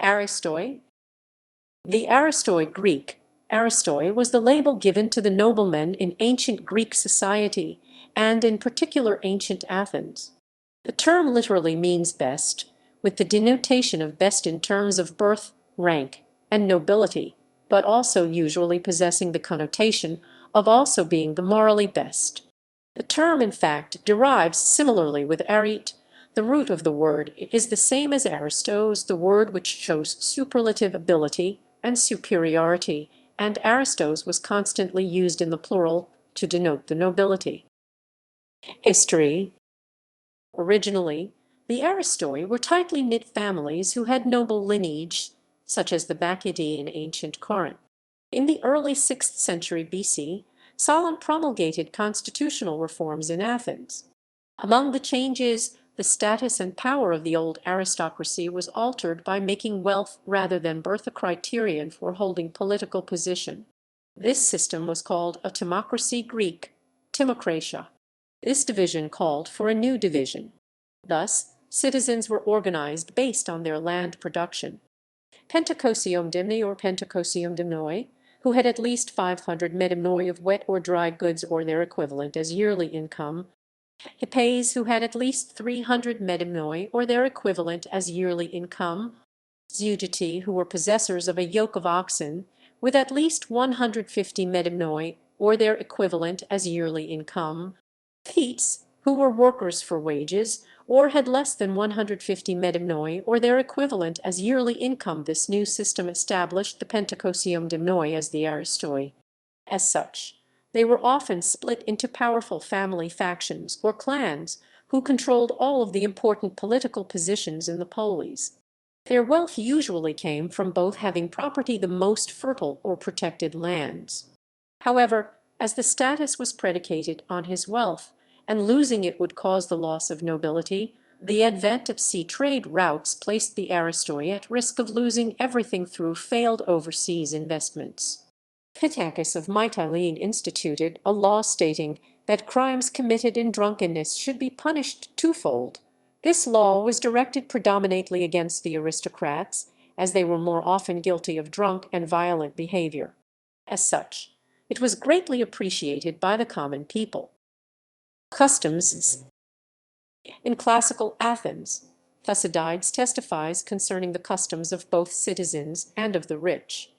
Aristoi. The Aristoi Greek, Aristoi was the label given to the noblemen in ancient Greek society, and in particular ancient Athens. The term literally means best, with the denotation of best in terms of birth, rank, and nobility, but also usually possessing the connotation of also being the morally best. The term, in fact, derives similarly with arete. The root of the word is the same as aristos, the word which shows superlative ability and superiority, and aristos was constantly used in the plural to denote the nobility. History. Originally, the Aristoi were tightly knit families who had noble lineage, such as the Bacchidae in ancient Corinth. In the early 6th century BC, Solon promulgated constitutional reforms in Athens. Among the changes, the status and power of the old aristocracy was altered by making wealth rather than birth a criterion for holding political position. This system was called a timocracy, Greek, timokratia. This division called for a new division. Thus, citizens were organized based on their land production. Pentacosium dimni or Pentacosium dimnoi, who had at least 500 medimnoi of wet or dry goods or their equivalent as yearly income. Hippes, who had at least 300 medimnoi or their equivalent as yearly income. Zeugeti, who were possessors of a yoke of oxen, with at least 150 medimnoi or their equivalent as yearly income. Thetes, who were workers for wages, or had less than 150 medimnoi or their equivalent as yearly income. This new system established the Pentacosium dimnoi as the Aristoi. As such, they were often split into powerful family factions or clans who controlled all of the important political positions in the polis. Their wealth usually came from both having property the most fertile or protected lands. However, as the status was predicated on his wealth, and losing it would cause the loss of nobility, the advent of sea trade routes placed the Aristoi at risk of losing everything through failed overseas investments. Pittacus of Mytilene instituted a law stating that crimes committed in drunkenness should be punished twofold. This law was directed predominantly against the aristocrats, as they were more often guilty of drunk and violent behavior. As such, it was greatly appreciated by the common people. Customs. In classical Athens, Thucydides testifies concerning the customs of both citizens and of the rich.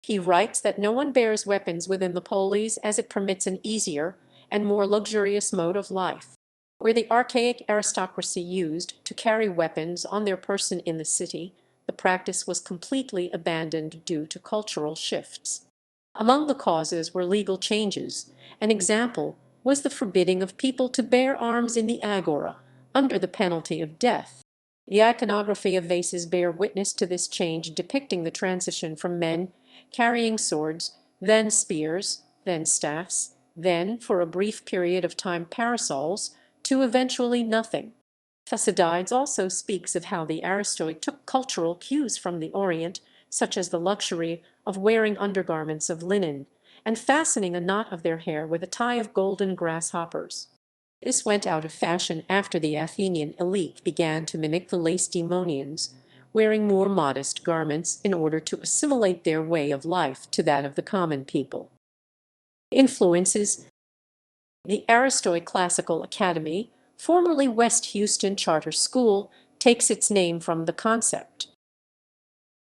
He writes that no one bears weapons within the polis as it permits an easier and more luxurious mode of life. Where the archaic aristocracy used to carry weapons on their person in the city, the practice was completely abandoned due to cultural shifts. Among the causes were legal changes. An example was the forbidding of people to bear arms in the agora, under the penalty of death. The iconography of vases bear witness to this change, depicting the transition from men carrying swords, then spears, then staffs, then, for a brief period of time, parasols, to eventually nothing. Thucydides also speaks of how the Aristoi took cultural cues from the Orient, such as the luxury of wearing undergarments of linen, and fastening a knot of their hair with a tie of golden grasshoppers. This went out of fashion after the Athenian elite began to mimic the Lacedaemonians, wearing more modest garments in order to assimilate their way of life to that of the common people. Influences. The Aristoi Classical Academy, formerly West Houston Charter School, takes its name from the concept.